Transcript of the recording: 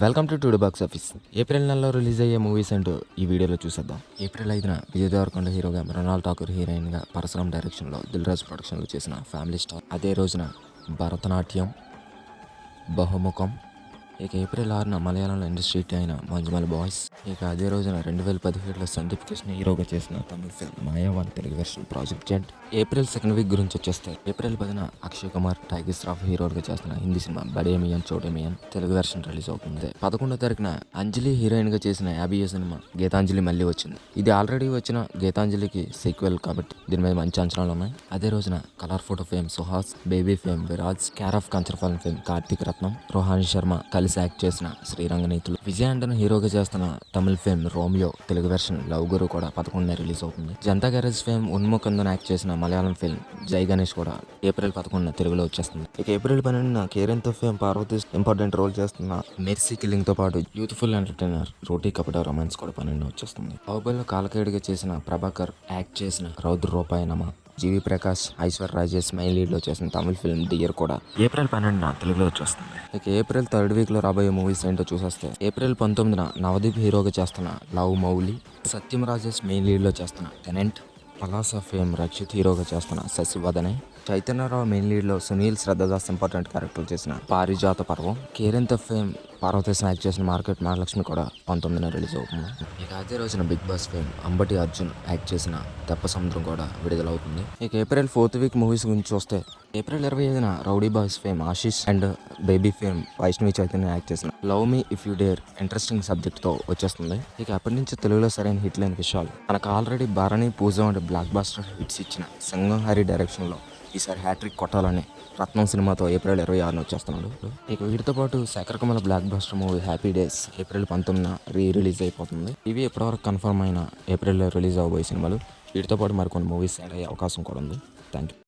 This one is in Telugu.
Welcome to today box office. April నెలలో రిలీజ్ అయ్యే మూవీస్ ఏంటో ఈ వీడియోలో చూసేద్దాం. ఏప్రిల్ 5న విజయ్ దేవరకొండ హీరోగా, మృణాల్ ఠాకూర్ హీరోయిన్గా, పరశురామ్ డైరెక్షన్లో దిల్ రాజు ప్రొడక్షన్లో చేసిన ఫ్యామిలీ స్టార్. అదే రోజున భరతనాట్యం, బహుముఖం. ఇక ఏప్రిల్ 6న మలయాళంలో ఇండస్ట్రీ హిట్ అయిన మంజుమల్ బాయ్స్. ఇక అదే రోజున 2017లో సందీప్ కృష్ణ హీరోగా చేసిన Tamil film Mayavan Telugu version project జెంట్. ఏప్రిల్ సెకండ్ వీక్ గురించి వచ్చేస్తే ఏప్రిల్ 10న అక్షయ్ కుమార్, టైగర్ శ్రాఫ్ హీరోగా చేసిన హిందీ సినిమా బడే మియాన్ చోటే మియాన్ తెలుగు వెర్షన్ రిలీజ్ అవుతుంది. 11వ తారీఖున అంజలి హీరోయిన్గా చేసిన 50 సినిమా గీతాంజలి మళ్ళీ వచ్చింది. ఇది ఆల్రెడీ వచ్చిన గీతాంజలికి సీక్వెల్ కాబట్టి దీని మీద మంచి అంచనాలు ఉన్నాయి. అదే రోజున colour photo fame Suhas, baby fame Viraj, care of Kancharapalem fame Karthik Ratnam, Rohan Sharma కలిసి యాక్ట్ చేసిన శ్రీరంగనీతులు, విజయ్ ఆంటనీ హీరోగా చేస్తున్న Tamil fame Romeo Telugu version love guru కూడా 11న రిలీజ్ అవుతుంది. Janatha garage fame Unnimukundan act చేసిన మలయాళం ఫిల్మ్ జై గణేష్ కూడా ఏప్రిల్ 11న తెలుగులో వచ్చేస్తుంది. ఇక ఏప్రిల్ 12న కేరెన్తో ఫేమ్ పార్వతీ ఇంపార్టెంట్ రోల్ చేస్తున్న మెర్సీ కిల్లింగ్ తో పాటు యూత్ఫుల్ ఎంటర్టైనర్ రోటీ కపట రొమాన్స్ కూడా 12న వచ్చేస్తుంది. బాహుబలిలో కాలకేయుడిగా చేసిన ప్రభాకర్ యాక్ట్ చేసిన రౌద్ర రూపాయనమ, జీవి ప్రకాష్, ఐశ్వర్య రాజేష్ మెయిన్ లీడ్లో చేసిన తమిళ ఫిల్మ్ డియర్ కూడా ఏప్రిల్ 12న తెలుగులో వచ్చేస్తుంది. ఇక ఏప్రిల్ థర్డ్ వీక్లో రాబోయే మూవీస్ ఏంటో చూసేస్తే ఏప్రిల్ 19న నవదీప్ హీరోగా చేస్తున్న లవ్ మౌలి, సత్యం రాజేష్ మెయిన్ లీడ్లో చేస్తున్న టెనెంట్, పలాస ఫేమ్ రక్షిత్ హీరోగా చేస్తున్న Sasivadane, Chaitanya Rao main లీడ్లో Sunil Shraddha Das important character చేసిన పారిజాత పర్వం, కేరెన్తో ఫేమ్ పార్వతీశం యాక్ట్ చేసిన మార్కెట్ మహాలక్ష్మి కూడా 19న రిలీజ్ అవుతుంది. ఇక అదే రోజున big boss fame Ambati Arjun act చేసిన తెప్ప సముద్రం కూడా విడుదలవుతుంది. ఇక ఏప్రిల్ ఫోర్త్ వీక్ మూవీస్ గురించి చూస్తే ఏప్రిల్ 25న rowdy boys fame Ashish and baby fame Vaishnavi Chaitanya act చేసిన love me if you dare interesting సబ్జెక్ట్తో వచ్చేస్తుంది. ఇక అప్పటి నుంచి తెలుగులో సరైన హిట్ లేని విషయాలు. మనకు ఆల్రెడీ భరణి, పూజ వంటి బ్లాక్ బాస్టర్ హిట్స్ ఇచ్చిన సింగం హరి డైరెక్షన్లో ఈసారి హ్యాట్రిక్ కొట్టాలని రత్నం సినిమాతో ఏప్రిల్ 26న వచ్చేస్తున్నాడు. ఇక వీటితో పాటు Sekhar Kammula blockbuster movie happy days April 19న రిలీజ్ అయిపోతుంది. ఇవి ఇప్పటివరకు కన్ఫర్మ్ అయిన ఏప్రిల్లో రిలీజ్ అవబోయే సినిమాలు. వీటితో పాటు మరికొన్ని మూవీస్ యాడ్ అయ్యే అవకాశం కూడా ఉంది. Thank you.